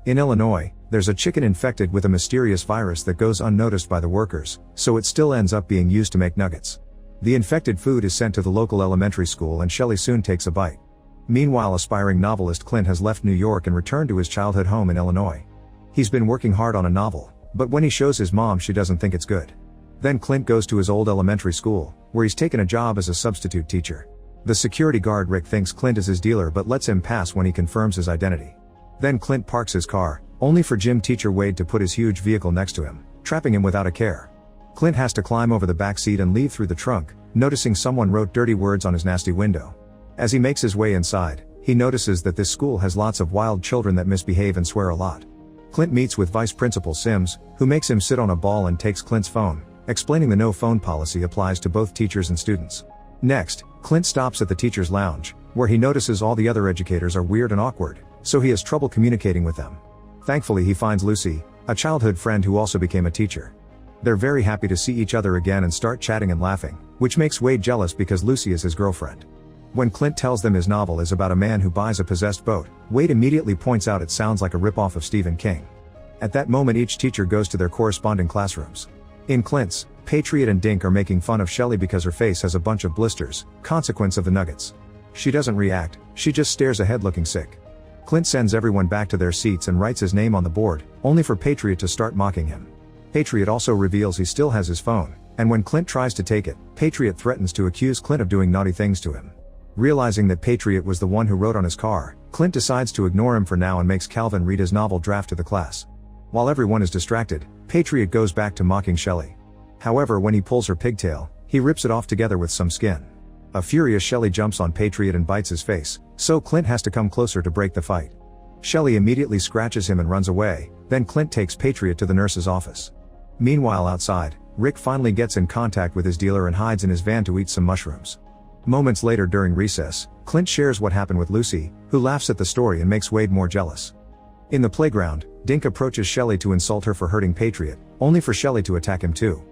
In Illinois, there's a chicken infected with a mysterious virus that goes unnoticed by the workers, so it still ends up being used to make nuggets. The infected food is sent to the local elementary school and Shelley soon takes a bite. Meanwhile, aspiring novelist Clint has left New York and returned to his childhood home in Illinois. He's been working hard on a novel, but when he shows his mom, she doesn't think it's good. Then Clint goes to his old elementary school, where he's taken a job as a substitute teacher. The security guard Rick thinks Clint is his dealer but lets him pass when he confirms his identity. Then Clint parks his car, only for gym teacher Wade to put his huge vehicle next to him, trapping him without a care. Clint has to climb over the back seat and leave through the trunk, noticing someone wrote dirty words on his nasty window. As he makes his way inside, he notices that this school has lots of wild children that misbehave and swear a lot. Clint meets with Vice Principal Sims, who makes him sit on a ball and takes Clint's phone, explaining the no phone policy applies to both teachers and students. Next, Clint stops at the teacher's lounge, where he notices all the other educators are weird and awkward, so he has trouble communicating with them. Thankfully, he finds Lucy, a childhood friend who also became a teacher. They're very happy to see each other again and start chatting and laughing, which makes Wade jealous because Lucy is his girlfriend. When Clint tells them his novel is about a man who buys a possessed boat, Wade immediately points out it sounds like a ripoff of Stephen King. At that moment, each teacher goes to their corresponding classrooms. In Clint's, Patriot and Dink are making fun of Shelley because her face has a bunch of blisters, consequence of the nuggets. She doesn't react, she just stares ahead looking sick. Clint sends everyone back to their seats and writes his name on the board, only for Patriot to start mocking him. Patriot also reveals he still has his phone, and when Clint tries to take it, Patriot threatens to accuse Clint of doing naughty things to him. Realizing that Patriot was the one who wrote on his car, Clint decides to ignore him for now and makes Calvin read his novel draft to the class. While everyone is distracted, Patriot goes back to mocking Shelley. However, when he pulls her pigtail, he rips it off together with some skin. A furious Shelley jumps on Patriot and bites his face, so Clint has to come closer to break the fight. Shelley immediately scratches him and runs away, then Clint takes Patriot to the nurse's office. Meanwhile, outside, Rick finally gets in contact with his dealer and hides in his van to eat some mushrooms. Moments later during recess, Clint shares what happened with Lucy, who laughs at the story and makes Wade more jealous. In the playground, Dink approaches Shelley to insult her for hurting Patriot, only for Shelley to attack him too.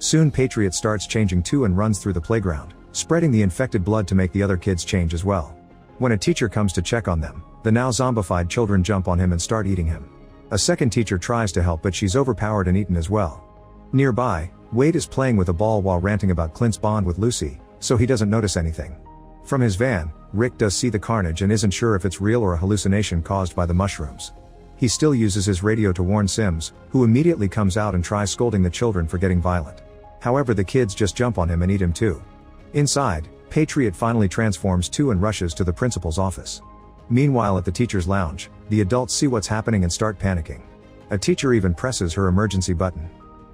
Soon Patriot starts changing too and runs through the playground, spreading the infected blood to make the other kids change as well. When a teacher comes to check on them, the now zombified children jump on him and start eating him. A second teacher tries to help but she's overpowered and eaten as well. Nearby, Wade is playing with a ball while ranting about Clint's bond with Lucy, so he doesn't notice anything. From his van, Rick does see the carnage and isn't sure if it's real or a hallucination caused by the mushrooms. He still uses his radio to warn Sims, who immediately comes out and tries scolding the children for getting violent. However, the kids just jump on him and eat him too. Inside, Patriot finally transforms too and rushes to the principal's office. Meanwhile, at the teacher's lounge, the adults see what's happening and start panicking. A teacher even presses her emergency button.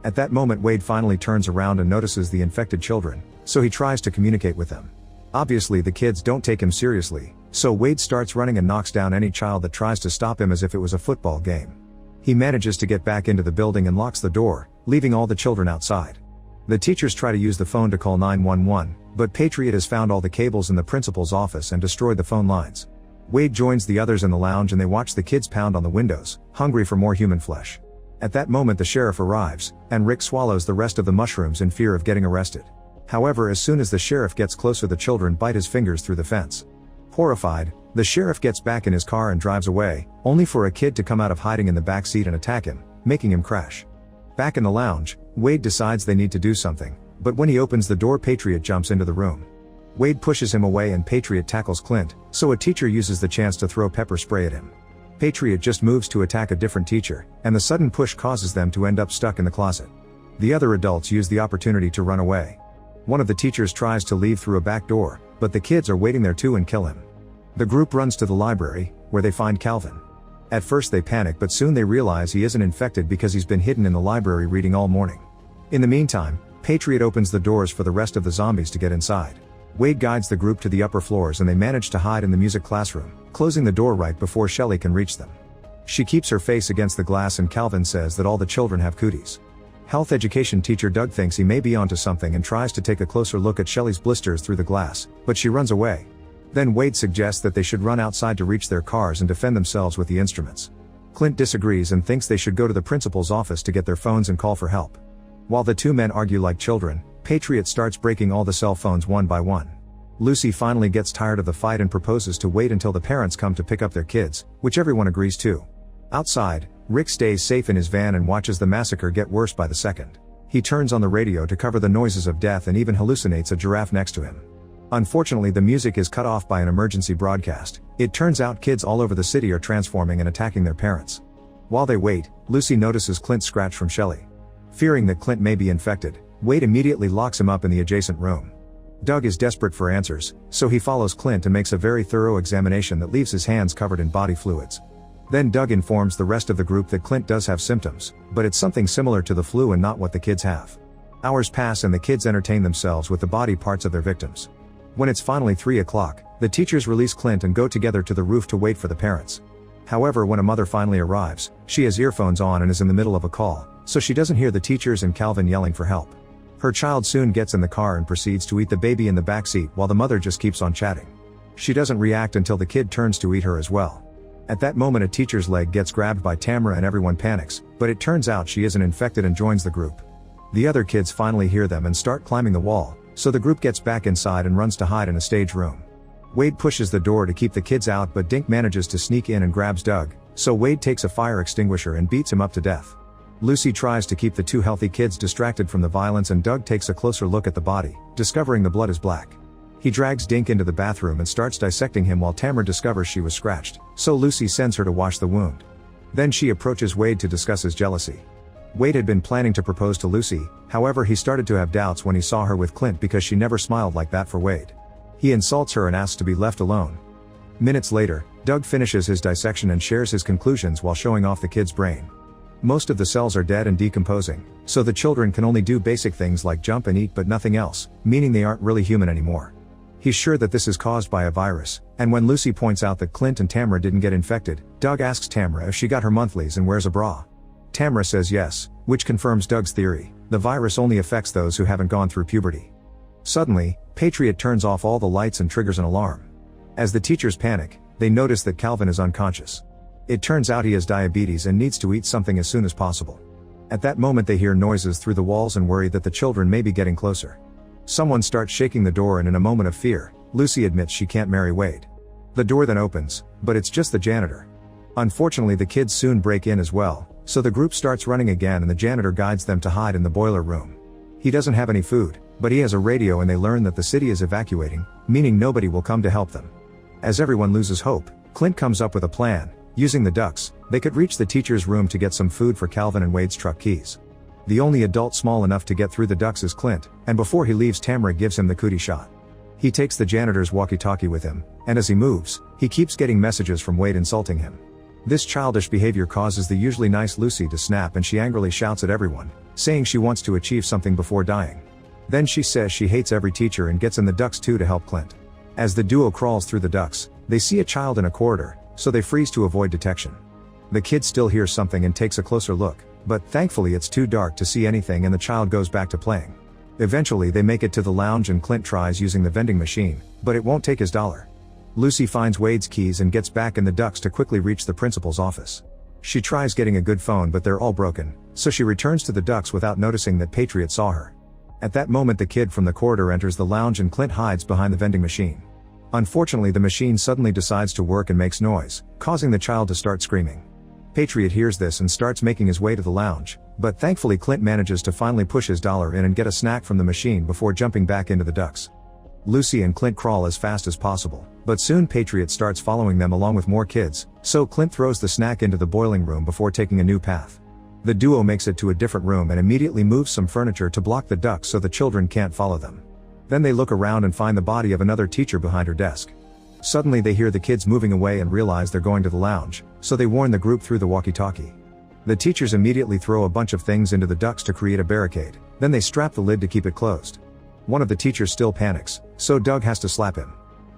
At that moment, Wade finally turns around and notices the infected children, so he tries to communicate with them. Obviously, the kids don't take him seriously, so Wade starts running and knocks down any child that tries to stop him as if it was a football game. He manages to get back into the building and locks the door, leaving all the children outside. The teachers try to use the phone to call 911, but Patriot has found all the cables in the principal's office and destroyed the phone lines. Wade joins the others in the lounge and they watch the kids pound on the windows, hungry for more human flesh. At that moment, the sheriff arrives, and Rick swallows the rest of the mushrooms in fear of getting arrested. However, as soon as the sheriff gets closer, the children bite his fingers through the fence. Horrified, the sheriff gets back in his car and drives away, only for a kid to come out of hiding in the back seat and attack him, making him crash. Back in the lounge, Wade decides they need to do something, but when he opens the door, Patriot jumps into the room. Wade pushes him away and Patriot tackles Clint, so a teacher uses the chance to throw pepper spray at him. Patriot just moves to attack a different teacher, and the sudden push causes them to end up stuck in the closet. The other adults use the opportunity to run away. One of the teachers tries to leave through a back door, but the kids are waiting there too and kill him. The group runs to the library, where they find Calvin. At first they panic, but soon they realize he isn't infected because he's been hidden in the library reading all morning. In the meantime, Patriot opens the doors for the rest of the zombies to get inside. Wade guides the group to the upper floors and they manage to hide in the music classroom, closing the door right before Shelley can reach them. She keeps her face against the glass and Calvin says that all the children have cooties. Health education teacher Doug thinks he may be onto something and tries to take a closer look at Shelley's blisters through the glass, but she runs away. Then Wade suggests that they should run outside to reach their cars and defend themselves with the instruments. Clint disagrees and thinks they should go to the principal's office to get their phones and call for help. While the two men argue like children, Patriot starts breaking all the cell phones one by one. Lucy finally gets tired of the fight and proposes to wait until the parents come to pick up their kids, which everyone agrees to. Outside, Rick stays safe in his van and watches the massacre get worse by the second. He turns on the radio to cover the noises of death and even hallucinates a giraffe next to him. Unfortunately, the music is cut off by an emergency broadcast. It turns out kids all over the city are transforming and attacking their parents. While they wait, Lucy notices Clint's scratch from Shelley. Fearing that Clint may be infected, Wade immediately locks him up in the adjacent room. Doug is desperate for answers, so he follows Clint and makes a very thorough examination that leaves his hands covered in body fluids. Then Doug informs the rest of the group that Clint does have symptoms, but it's something similar to the flu and not what the kids have. Hours pass and the kids entertain themselves with the body parts of their victims. When it's finally 3 o'clock, the teachers release Clint and go together to the roof to wait for the parents. However, when a mother finally arrives, she has earphones on and is in the middle of a call, so she doesn't hear the teachers and Calvin yelling for help. Her child soon gets in the car and proceeds to eat the baby in the backseat while the mother just keeps on chatting. She doesn't react until the kid turns to eat her as well. At that moment, a teacher's leg gets grabbed by Tamara and everyone panics, but it turns out she isn't infected and joins the group. The other kids finally hear them and start climbing the wall, so the group gets back inside and runs to hide in a stage room. Wade pushes the door to keep the kids out, but Dink manages to sneak in and grabs Doug, so Wade takes a fire extinguisher and beats him up to death. Lucy tries to keep the two healthy kids distracted from the violence and Doug takes a closer look at the body, discovering the blood is black. He drags Dink into the bathroom and starts dissecting him while Tamara discovers she was scratched, so Lucy sends her to wash the wound. Then she approaches Wade to discuss his jealousy. Wade had been planning to propose to Lucy, however he started to have doubts when he saw her with Clint because she never smiled like that for Wade. He insults her and asks to be left alone. Minutes later, Doug finishes his dissection and shares his conclusions while showing off the kid's brain. Most of the cells are dead and decomposing, so the children can only do basic things like jump and eat but nothing else, meaning they aren't really human anymore. He's sure that this is caused by a virus, and when Lucy points out that Clint and Tamara didn't get infected, Doug asks Tamara if she got her monthlies and wears a bra. Tamara says yes, which confirms Doug's theory: the virus only affects those who haven't gone through puberty. Suddenly, Patriot turns off all the lights and triggers an alarm. As the teachers panic, they notice that Calvin is unconscious. It turns out he has diabetes and needs to eat something as soon as possible. At that moment they hear noises through the walls and worry that the children may be getting closer. Someone starts shaking the door and in a moment of fear, Lucy admits she can't marry Wade. The door then opens, but it's just the janitor. Unfortunately, the kids soon break in as well, so the group starts running again and the janitor guides them to hide in the boiler room. He doesn't have any food, but he has a radio and they learn that the city is evacuating, meaning nobody will come to help them. As everyone loses hope, Clint comes up with a plan. Using the ducks, they could reach the teacher's room to get some food for Calvin and Wade's truck keys. The only adult small enough to get through the ducts is Clint, and before he leaves, Tamara gives him the cootie shot. He takes the janitor's walkie-talkie with him, and as he moves, he keeps getting messages from Wade insulting him. This childish behavior causes the usually nice Lucy to snap and she angrily shouts at everyone, saying she wants to achieve something before dying. Then she says she hates every teacher and gets in the ducts too to help Clint. As the duo crawls through the ducts, they see a child in a corridor, so they freeze to avoid detection. The kid still hears something and takes a closer look, but thankfully it's too dark to see anything and the child goes back to playing. Eventually they make it to the lounge and Clint tries using the vending machine, but it won't take his dollar. Lucy finds Wade's keys and gets back in the ducts to quickly reach the principal's office. She tries getting a good phone but they're all broken, so she returns to the ducts without noticing that Patriot saw her. At that moment the kid from the corridor enters the lounge and Clint hides behind the vending machine. Unfortunately, the machine suddenly decides to work and makes noise, causing the child to start screaming. Patriot hears this and starts making his way to the lounge, but thankfully Clint manages to finally push his dollar in and get a snack from the machine before jumping back into the ducts. Lucy and Clint crawl as fast as possible, but soon Patriot starts following them along with more kids, so Clint throws the snack into the boiling room before taking a new path. The duo makes it to a different room and immediately moves some furniture to block the ducts so the children can't follow them. Then they look around and find the body of another teacher behind her desk. Suddenly they hear the kids moving away and realize they're going to the lounge, so they warn the group through the walkie-talkie. The teachers immediately throw a bunch of things into the ducts to create a barricade, then they strap the lid to keep it closed. One of the teachers still panics, so Doug has to slap him.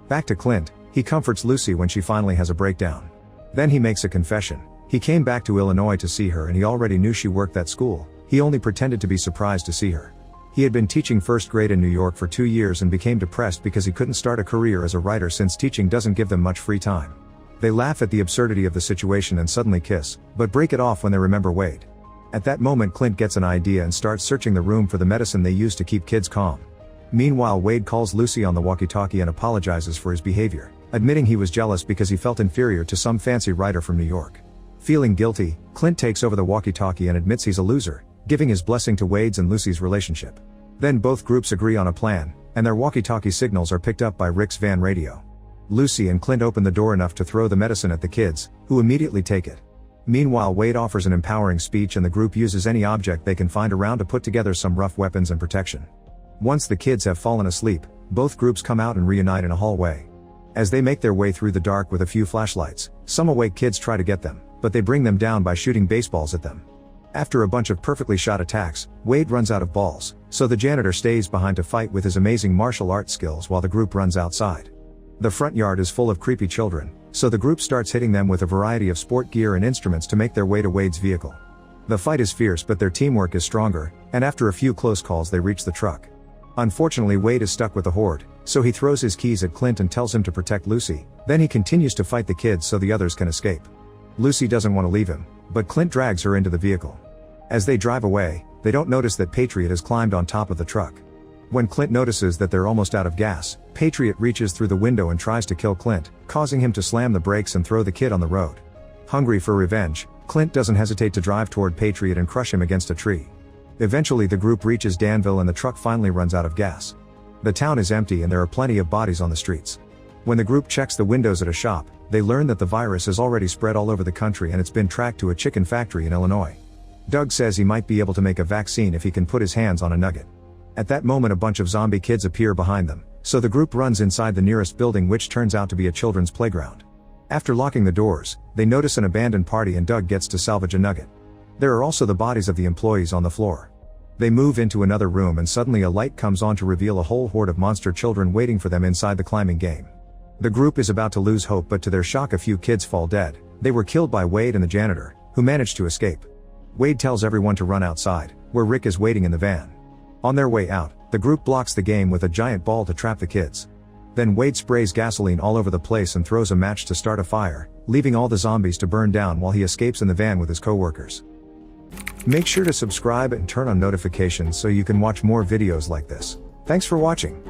Back to Clint, he comforts Lucy when she finally has a breakdown. Then he makes a confession. He came back to Illinois to see her and he already knew she worked that school, he only pretended to be surprised to see her. He had been teaching first grade in New York for 2 years and became depressed because he couldn't start a career as a writer since teaching doesn't give them much free time. They laugh at the absurdity of the situation and suddenly kiss, but break it off when they remember Wade. At that moment Clint gets an idea and starts searching the room for the medicine they use to keep kids calm. Meanwhile, Wade calls Lucy on the walkie-talkie and apologizes for his behavior, admitting he was jealous because he felt inferior to some fancy writer from New York. Feeling guilty, Clint takes over the walkie-talkie and admits he's a loser, giving his blessing to Wade's and Lucy's relationship. Then both groups agree on a plan, and their walkie-talkie signals are picked up by Rick's van radio. Lucy and Clint open the door enough to throw the medicine at the kids, who immediately take it. Meanwhile, Wade offers an empowering speech and the group uses any object they can find around to put together some rough weapons and protection. Once the kids have fallen asleep, both groups come out and reunite in a hallway. As they make their way through the dark with a few flashlights, some awake kids try to get them, but they bring them down by shooting baseballs at them. After a bunch of perfectly shot attacks, Wade runs out of balls, so the janitor stays behind to fight with his amazing martial arts skills while the group runs outside. The front yard is full of creepy children, so the group starts hitting them with a variety of sport gear and instruments to make their way to Wade's vehicle. The fight is fierce but their teamwork is stronger, and after a few close calls they reach the truck. Unfortunately, Wade is stuck with the horde, so he throws his keys at Clint and tells him to protect Lucy, then he continues to fight the kids so the others can escape. Lucy doesn't want to leave him, but Clint drags her into the vehicle. As they drive away, they don't notice that Patriot has climbed on top of the truck. When Clint notices that they're almost out of gas, Patriot reaches through the window and tries to kill Clint, causing him to slam the brakes and throw the kid on the road. Hungry for revenge, Clint doesn't hesitate to drive toward Patriot and crush him against a tree. Eventually the group reaches Danville and the truck finally runs out of gas. The town is empty and there are plenty of bodies on the streets. When the group checks the windows at a shop, they learn that the virus has already spread all over the country and it's been tracked to a chicken factory in Illinois. Doug says he might be able to make a vaccine if he can put his hands on a nugget. At that moment a bunch of zombie kids appear behind them, so the group runs inside the nearest building, which turns out to be a children's playground. After locking the doors, they notice an abandoned party and Doug gets to salvage a nugget. There are also the bodies of the employees on the floor. They move into another room and suddenly a light comes on to reveal a whole horde of monster children waiting for them inside the climbing game. The group is about to lose hope, but to their shock a few kids fall dead. They were killed by Wade and the janitor, who managed to escape. Wade tells everyone to run outside, where Rick is waiting in the van. On their way out, the group blocks the game with a giant ball to trap the kids. Then Wade sprays gasoline all over the place and throws a match to start a fire, leaving all the zombies to burn down while he escapes in the van with his co-workers. Make sure to subscribe and turn on notifications so you can watch more videos like this. Thanks for watching.